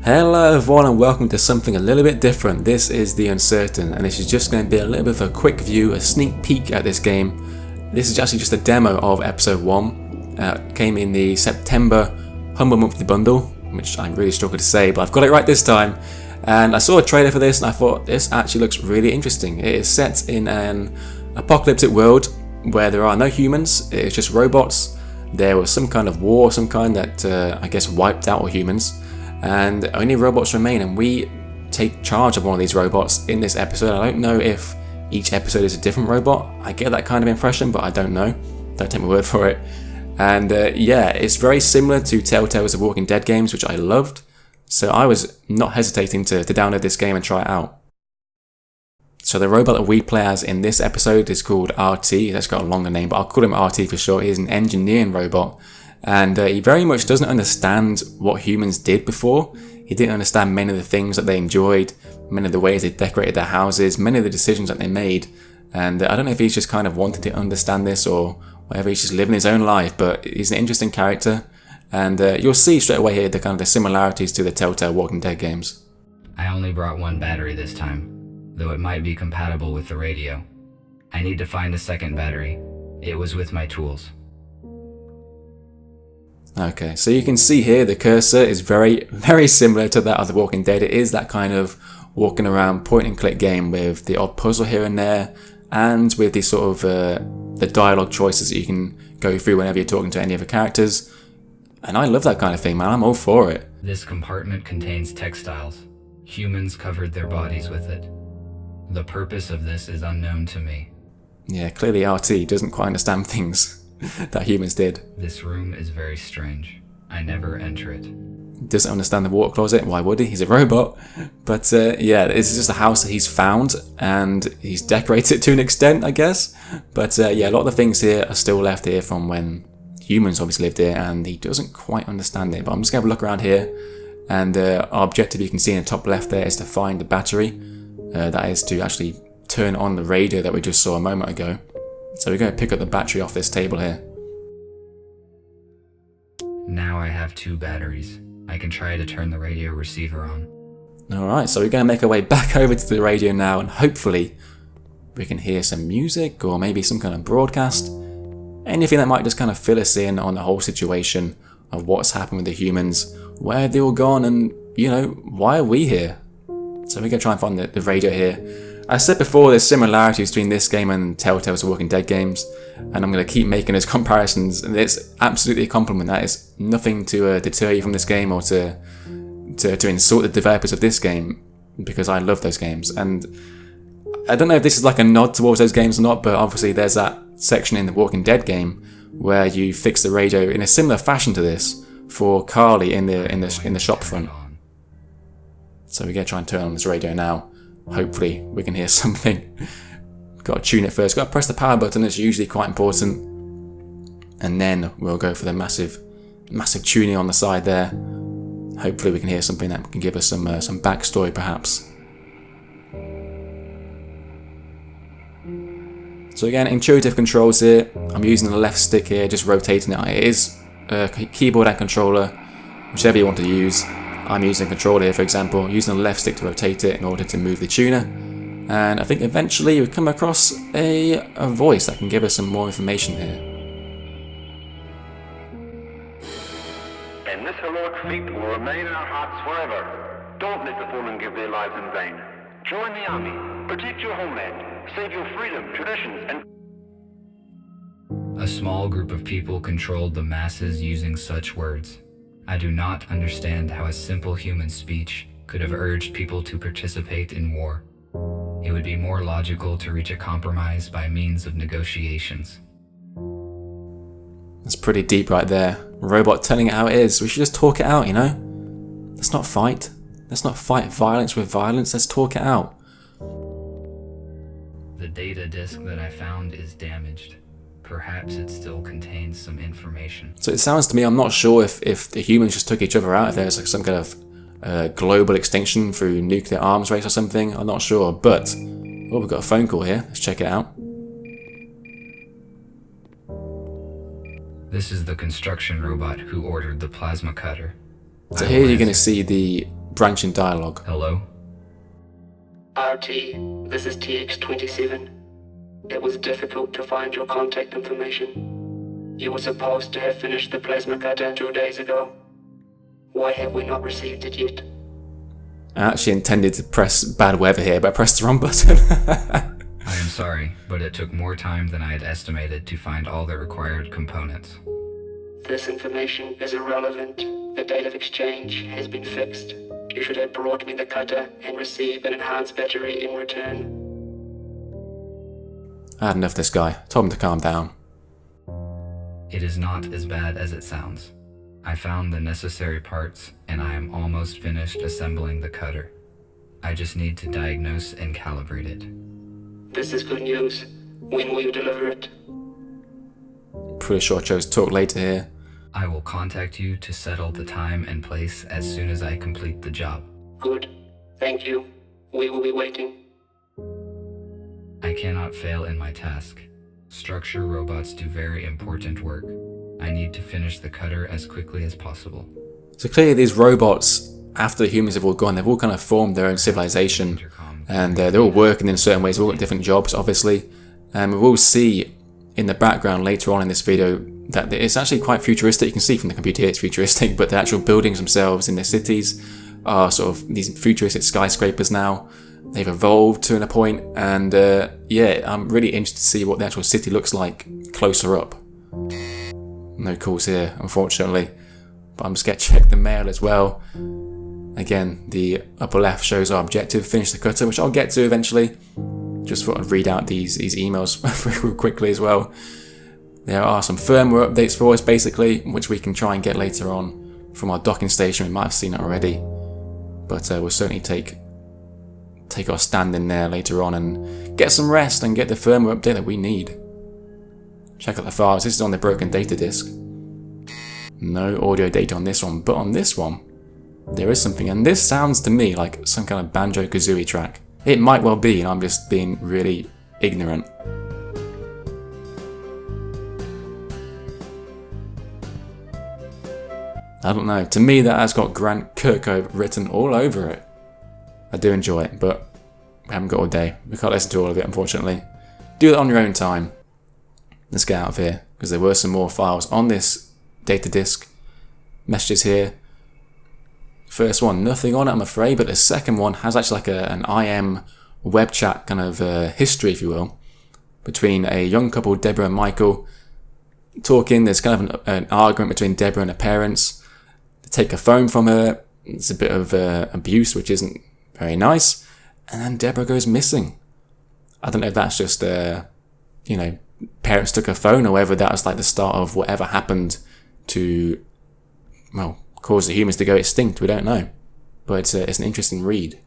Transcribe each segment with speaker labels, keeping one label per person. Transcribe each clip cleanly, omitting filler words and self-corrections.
Speaker 1: Hello everyone and welcome to something a little bit different. This is The Uncertain and this is just going to be a little bit of a quick view, a sneak peek at this game. This is actually just a demo of episode 1. Came in the September Humble Monthly Bundle, which I'm really struggled to say, but I've got it right this time. And I saw a trailer for this and I thought this actually looks really interesting. It is set in an apocalyptic world where there are no humans, it is just robots. There was some kind of war, some kind that I guess wiped out all humans. And only robots remain, and we take charge of one of these robots in this episode. I don't know if each episode is a different robot. I get that kind of impression, but I don't know. Don't take my word for it. And yeah, it's very similar to Telltale's The Walking Dead games, which I loved. So I was not hesitating to download this game and try it out. So the robot that we play as in this episode is called RT. That's got a longer name, but I'll call him RT for short. He's an engineering robot. And he very much doesn't understand what humans did before. He didn't understand many of the things that they enjoyed, many of the ways they decorated their houses, many of the decisions that they made. And I don't know if he's just kind of wanted to understand this or whatever, he's just living his own life, but he's an interesting character. And you'll see straight away here the kind of the similarities to the Telltale Walking Dead games.
Speaker 2: I only brought one battery this time, though it might be compatible with the radio. I need to find a second battery. It was with my tools.
Speaker 1: Okay, so you can see here the cursor is very, very similar to that of The Walking Dead. It is that kind of walking around point and click game with the odd puzzle here and there, and with the sort of the dialogue choices that you can go through whenever you're talking to any of the characters. And I love that kind of thing, man. I'm all for it.
Speaker 2: This compartment contains textiles. Humans covered their bodies with it. The purpose of this is unknown to me. Yeah,
Speaker 1: clearly RT doesn't quite understand things that humans did.
Speaker 2: This room is very strange. I never enter it.
Speaker 1: Doesn't understand the water closet. Why would he? He's a robot. But yeah, this is just a house that he's found and he's decorated it to an extent, I guess. But yeah, a lot of the things here are still left here from when humans obviously lived here, and he doesn't quite understand it. But I'm just going to have a look around here, and our objective, you can see in the top left there, is to find the battery. That is to actually turn on the radio that we just saw a moment ago. So we're going to pick up the battery off this table here.
Speaker 2: Now I have 2 batteries. I can try to turn the radio receiver on.
Speaker 1: Alright, so we're going to make our way back over to the radio now, and hopefully we can hear some music or maybe some kind of broadcast. Anything that might just kind of fill us in on the whole situation of what's happened with the humans, where they all gone, and, you know, why are we here? So we're going to try and find the radio here. I said before there's similarities between this game and Telltale's The Walking Dead games, and I'm going to keep making those comparisons, and it's absolutely a compliment. That is nothing to deter you from this game or to insult the developers of this game, because I love those games. And I don't know if this is like a nod towards those games or not, but obviously there's that section in The Walking Dead game where you fix the radio in a similar fashion to this for Carly in the shop front. So we're going to try and turn on this radio now. Hopefully we can hear something. Got to tune it first. Got to press the power button. It's usually quite important. And then we'll go for the massive tuning on the side there. Hopefully we can hear something that can give us some backstory perhaps. So again, intuitive controls here. I'm using the left stick here, just rotating it. It is keyboard and controller, whichever you want to use. I'm using a controller here, for example, using the left stick to rotate it in order to move the tuner. And I think eventually we come across a voice that can give us some more information here.
Speaker 3: And this heroic feat will remain in our hearts forever. Don't let the fallen give their lives in vain. Join the army, protect your homeland, save your freedom, traditions, and...
Speaker 2: A small group of people controlled the masses using such words. I do not understand how a simple human speech could have urged people to participate in war. It would be more logical to reach a compromise by means of negotiations.
Speaker 1: That's pretty deep right there. Robot telling it how it is. We should just talk it out, you know? Let's not fight. Let's not fight violence with violence. Let's talk it out.
Speaker 2: The data disk that I found is damaged. Perhaps it still contains some information. So
Speaker 1: it sounds to me, I'm not sure if the humans just took each other out, if there's like some kind of global extinction through nuclear arms race or something. I'm not sure, but oh, we've got a phone call here. Let's check it out.
Speaker 2: This is the construction robot who ordered the plasma cutter.
Speaker 1: So here you're going to see the branching dialogue.
Speaker 2: Hello?
Speaker 4: RT, this is TX-27. It was difficult to find your contact information. You were supposed to have finished the plasma cutter 2 days ago. Why have we not received it yet?
Speaker 1: I actually intended to press bad weather here, but I pressed the wrong button.
Speaker 2: I am sorry, but it took more time than I had estimated to find all the required components.
Speaker 4: This information is irrelevant. The date of exchange has been fixed. You should have brought me the cutter and receive an enhanced battery in return.
Speaker 1: I had enough of this guy. Told him to calm down.
Speaker 2: It is not as bad as it sounds. I found the necessary parts, and I am almost finished assembling the cutter. I just need to diagnose and calibrate it.
Speaker 4: This is good news. When will you deliver it?
Speaker 1: Pretty sure I chose talk later here.
Speaker 2: I will contact you to settle the time and place as soon as I complete the job.
Speaker 4: Good. Thank you. We will be waiting.
Speaker 2: I cannot fail in my task. Structure robots do very important work. I need to finish the cutter as quickly as possible.
Speaker 1: So clearly these robots, after the humans have all gone, they've all kind of formed their own civilization. And they're all working in certain ways. They've all got different jobs, obviously. And we will see in the background later on in this video that it's actually quite futuristic. You can see from the computer here it's futuristic, but the actual buildings themselves in the cities are sort of these futuristic skyscrapers now. They've evolved to a point, and yeah, I'm really interested to see what the actual city looks like closer up. No calls here, unfortunately, but I'm just going to check the mail as well. Again, the upper left shows our objective, finish the cutter, which I'll get to eventually. Just thought I'd read out these emails real quickly as well. There are some firmware updates for us, basically, which we can try and get later on from our docking station. We might have seen it already, but we'll certainly take our stand in there later on and get some rest and get the firmware update that we need. Check out the files. This is on the broken data disk. No audio data on this one, but on this one, there is something, and this sounds to me like some kind of Banjo-Kazooie track. It might well be, and I'm just being really ignorant. I don't know. To me, that has got Grant Kirkhope written all over it. I do enjoy it, but we haven't got all day. We can't listen to all of it, unfortunately. Do that on your own time. Let's get out of here, because there were some more files on this data disk. Messages here. First one, nothing on it, I'm afraid, but the second one has actually like an IM web chat kind of history, if you will, between a young couple, Deborah and Michael, talking. There's kind of an argument between Deborah and her parents. They take a phone from her. It's a bit of abuse, which isn't very nice. And then Deborah goes missing. I don't know if that's just, you know, parents took her phone, or whether that was like the start of whatever happened to, well, cause the humans to go extinct. We don't know, but it's an interesting read.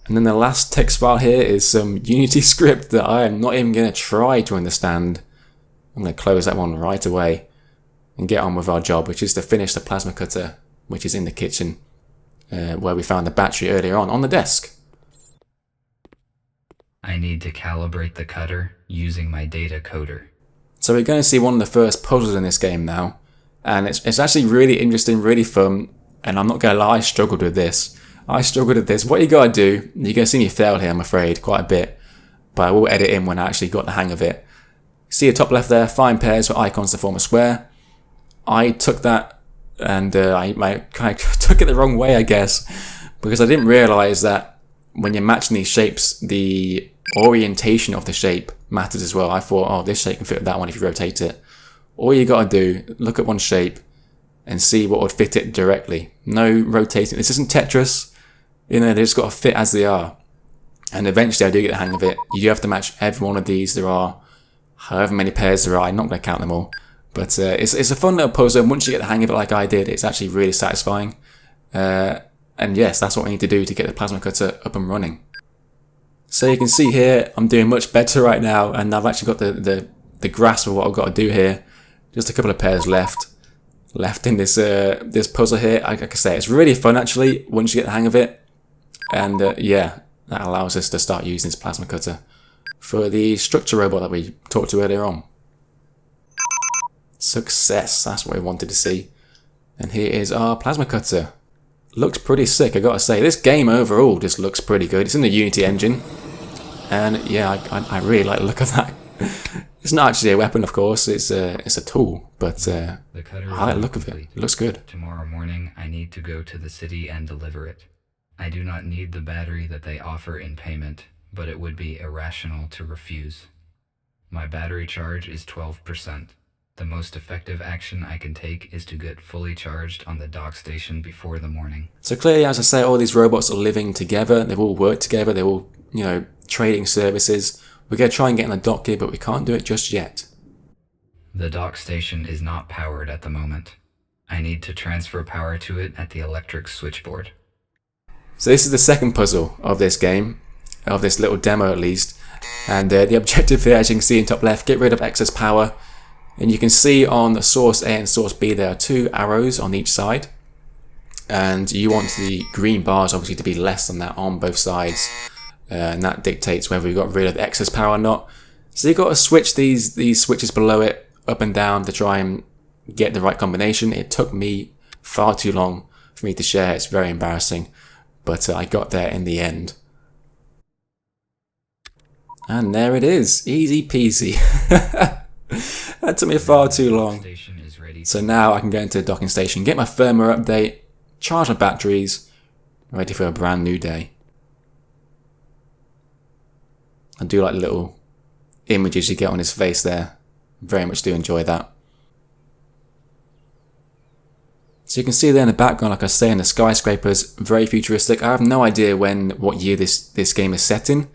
Speaker 1: And then the last text file here is some Unity script that I am not even going to try to understand. I'm going to close that one right away and get on with our job, which is to finish the plasma cutter, which is in the kitchen, where we found the battery earlier on the desk.
Speaker 2: I need to calibrate the cutter using my data coder.
Speaker 1: So we're going to see one of the first puzzles in this game now. And it's actually really interesting, really fun, and I'm not going to lie, I struggled with this. What you got to do, you're going to see me fail here, I'm afraid, quite a bit, but I will edit in when I actually got the hang of it. See the top left there, find pairs for icons to form a square. I took that, and I kind of took it the wrong way, I guess, because I didn't realise that when you're matching these shapes, the orientation of the shape matters as well. I thought, oh, this shape can fit with that one if you rotate it. All you got to do, look at one shape and see what would fit it directly. No rotating. This isn't Tetris. You know, they just got to fit as they are. And eventually I do get the hang of it. You do have to match every one of these. There are however many pairs there are. I'm not going to count them all. But it's a fun little puzzle. And once you get the hang of it like I did, it's actually really satisfying. And yes, that's what we need to do to get the plasma cutter up and running. So you can see here, I'm doing much better right now. And I've actually got the grasp of what I've got to do here. Just a couple of pairs left in this this puzzle here. Like I say, it's really fun actually once you get the hang of it, and yeah, that allows us to start using this plasma cutter for the structure robot that we talked to earlier on. Success, that's what we wanted to see. And here is our plasma cutter. looks pretty sick, I gotta say. This game overall just looks pretty good. It's in the Unity engine, and yeah, I really like the look of that. It's not actually a weapon, of course. It's a tool, but
Speaker 2: The cutter
Speaker 1: I like the
Speaker 2: is
Speaker 1: look of it.
Speaker 2: complete.
Speaker 1: It looks good.
Speaker 2: Tomorrow morning, I need to go to the city and deliver it. I do not need the battery that they offer in payment, but it would be irrational to refuse. My battery charge is 12%. The most effective action I can take is to get fully charged on the dock station before the morning.
Speaker 1: So clearly, as I say, all these robots are living together. They've all worked together. They're all, trading services. We're going to try and get in the dock here, but we can't do it just yet.
Speaker 2: The dock station is not powered at the moment. I need to transfer power to it at the electric switchboard.
Speaker 1: So this is the second puzzle of this game, of this little demo at least. And the objective here, as you can see in top left, get rid of excess power. And you can see on the source A and source B, there are 2 arrows on each side. And you want the green bars obviously to be less than that on both sides. And that dictates whether you got rid of excess power or not. So you've got to switch these switches below it up and down to try and get the right combination. It took me far too long for me to share. It's very embarrassing. But I got there in the end. And there it is. Easy peasy. That took me far too long.
Speaker 2: Station is ready.
Speaker 1: So now I can go into the docking station, get my firmware update, charge my batteries, ready for a brand new day. I do like the little images you get on his face there. Very much do enjoy that. So you can see there in the background, like I say, in the skyscrapers, very futuristic. I have no idea what year this game is set in.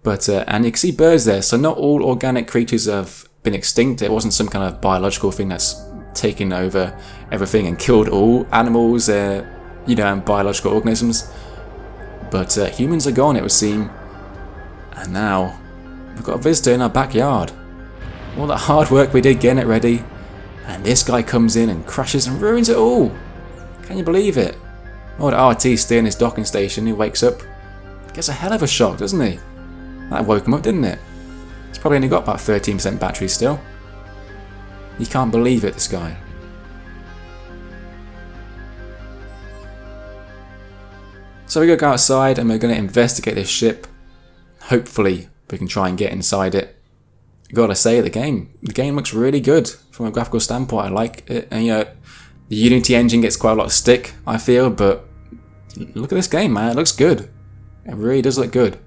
Speaker 1: But, and you can see birds there, so not all organic creatures have been extinct. It wasn't some kind of biological thing that's taken over everything and killed all animals, and biological organisms. But humans are gone, it would seem. And now, we've got a visitor in our backyard. All that hard work we did getting it ready, and this guy comes in and crashes and ruins it all. Can you believe it? Oh, the RT steering his docking station, he wakes up, gets a hell of a shock, doesn't he? That woke him up, didn't it? He's probably only got about 13% battery still. You can't believe it, this guy. So we're going to go outside and we're going to investigate this ship. Hopefully we can try and get inside it. Gotta say, the game looks really good from a graphical standpoint. I like it. And the Unity engine gets quite a lot of stick, I feel, but look at this game, man. It looks good. It really does look good.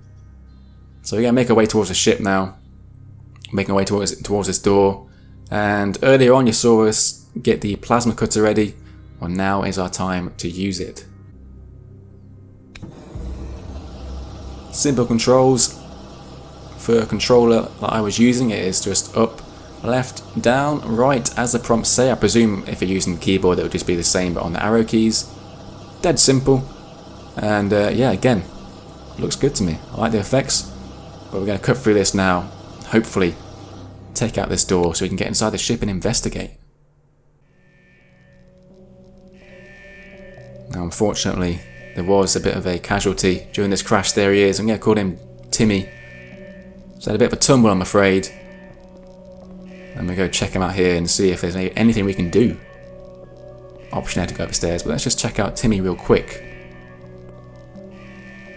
Speaker 1: So we're going to make our way towards the ship now. Making our way towards this door. And earlier on you saw us get the plasma cutter ready. Well, now is our time to use it. Simple controls. For a controller that I was using, it is just up, left, down, right, as the prompts say. I presume if you're using the keyboard it would just be the same but on the arrow keys. Dead simple. And yeah, again, looks good to me. I like the effects. But we're going to cut through this now. Hopefully take out this door so we can get inside the ship and investigate. Now unfortunately there was a bit of a casualty during this crash. There he is. I'm going to call him Timmy. So had a bit of a tumble, I'm afraid. And we'll go check him out here and see if there's anything we can do. Option there to go upstairs, but let's just check out Timmy real quick.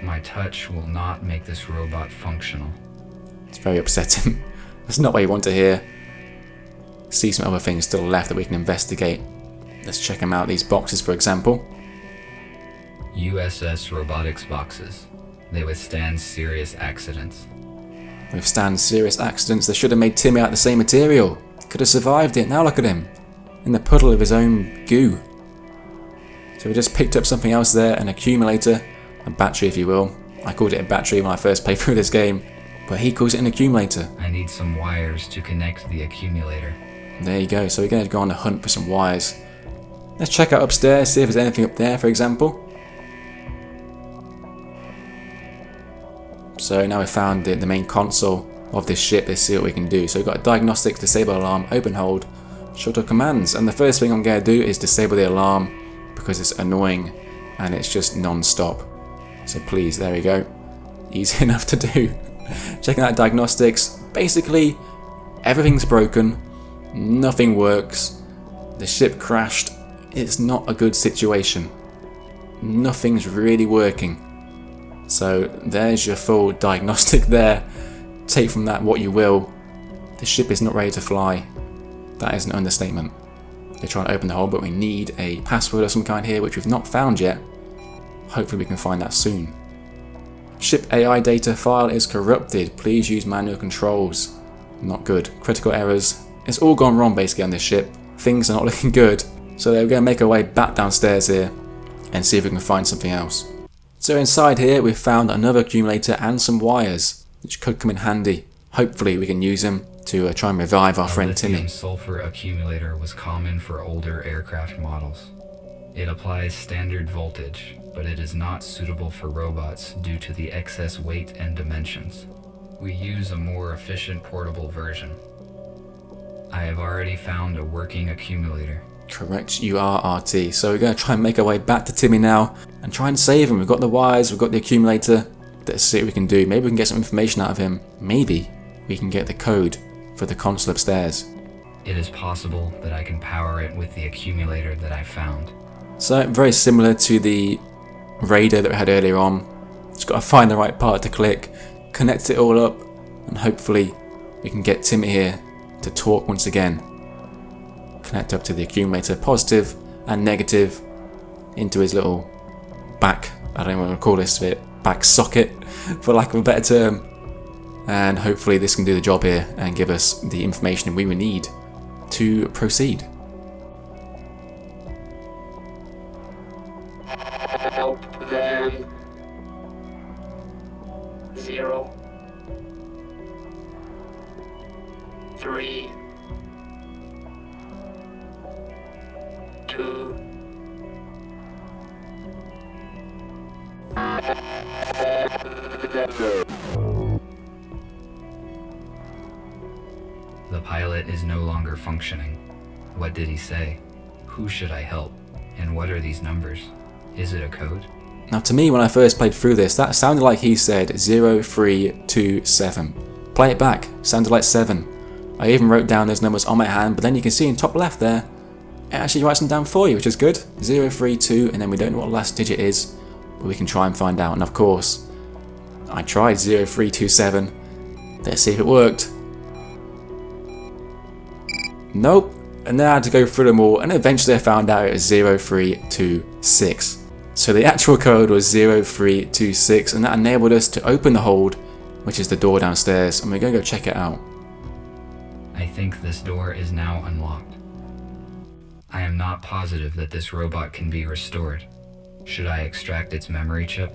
Speaker 2: My touch will not make this robot functional.
Speaker 1: It's very upsetting. That's not what you want to hear. See some other things still left that we can investigate. Let's check them out. These boxes, for example.
Speaker 2: USS robotics boxes. They withstand serious accidents.
Speaker 1: Withstand serious accidents. They should have made Timmy out of the same material. Could have survived it. Now look at him. In the puddle of his own goo. So we just picked up something else there. An accumulator. A battery, if you will. I called it a battery when I first played through this game. But he calls it an accumulator.
Speaker 2: I need some wires to connect the accumulator.
Speaker 1: There you go. So we're going to go on a hunt for some wires. Let's check out upstairs. See if there's anything up there, for example. So now we've found the main console of this ship. Let's see what we can do. So we've got a diagnostic, disable alarm, open hold, shuttle commands. And the first thing I'm going to do is disable the alarm because it's annoying and it's just non-stop. So please, there we go. Easy enough to do. Checking out diagnostics. Basically, everything's broken. Nothing works. The ship crashed. It's not a good situation. nothing's really working. So there's your full diagnostic there. Take from that what you will. The ship is not ready to fly. That is an understatement. They're trying to open the hole, but we need a password of some kind here, which we've not found yet. Hopefully we can find that soon. Ship AI data file is corrupted. Please use manual controls. Not good. Critical errors. It's all gone wrong basically on this ship. Things are not looking good. So they're going to make our way back downstairs here and see if we can find something else. So inside here we've found another accumulator and some wires, which could come in handy. Hopefully we can use them to try and revive our friend Timmy.
Speaker 2: The sulfur accumulator was common for older aircraft models. It applies standard voltage, but it is not suitable for robots due to the excess weight and dimensions. We use a more efficient portable version. I have already found a working accumulator.
Speaker 1: Correct, you are, RT. So we're going to try and make our way back to Timmy now and try and save him. We've got the wires, we've got the accumulator. Let's see what we can do. Maybe we can get some information out of him. Maybe we can get the code for the console upstairs.
Speaker 2: It is possible that I can power it with the accumulator that I found.
Speaker 1: So very similar to the radar that we had earlier on. Just got to find the right part to click, connect it all up, and hopefully we can get Timmy here to talk once again. Connect up to the accumulator, positive and negative, into his little back, I don't know what to call this bit, back socket for lack of a better term. And hopefully this can do the job here and give us the information we will need to proceed.
Speaker 4: Help them. 0 3 2
Speaker 2: The pilot is no longer functioning. What did he say? Who should I help? And what are these numbers? Is it a code?
Speaker 1: Now to me, when I first played through this, that sounded like he said 0327. Play it back, sounded like 7. I even wrote down those numbers on my hand, but then you can see in top left there, it actually writes them down for you, which is good. 032, and then we don't know what the last digit is, but we can try and find out. And of course, I tried 0327. Let's see if it worked. Nope. And then I had to go through them all, and eventually I found out it was 0326. So the actual code was 0326, and that enabled us to open the hold, which is the door downstairs, and we're going to go check it out.
Speaker 2: I think this door is now unlocked. I am not positive that this robot can be restored. Should I extract its memory chip?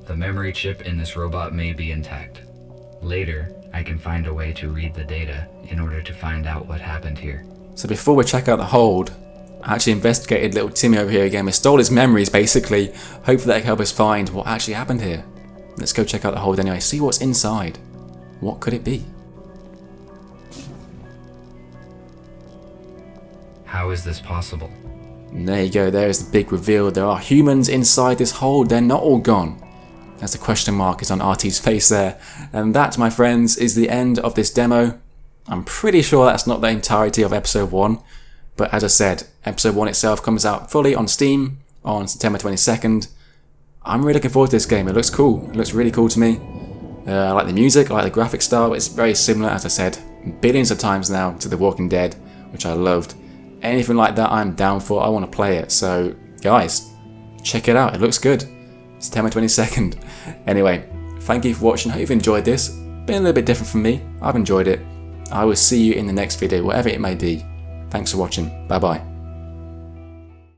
Speaker 2: The memory chip in this robot may be intact. Later, I can find a way to read the data in order to find out what happened here.
Speaker 1: So before we check out the hold, I actually investigated little Timmy over here again. We stole his memories basically. Hopefully that can help us find what actually happened here. Let's go check out the hold anyway, see what's inside. What could it be?
Speaker 2: How is this possible?
Speaker 1: And there you go, there's the big reveal. There are humans inside this hold, they're not all gone. As the question mark is on RT's face there. And that, my friends, is the end of this demo. I'm pretty sure that's not the entirety of episode 1. But as I said, episode 1 itself comes out fully on Steam on September 22nd. I'm really looking forward to this game. It looks cool. It looks really cool to me. I like the music, I like the graphic style. It's very similar, as I said, billions of times now to The Walking Dead, which I loved. Anything like that I'm down for. I want to play it. So, guys, check it out. It looks good. September 22nd. Anyway, thank you for watching. I hope you've enjoyed this. Been a little bit different from me. I've enjoyed it. I will see you in the next video, whatever it may be. Thanks for watching. Bye bye.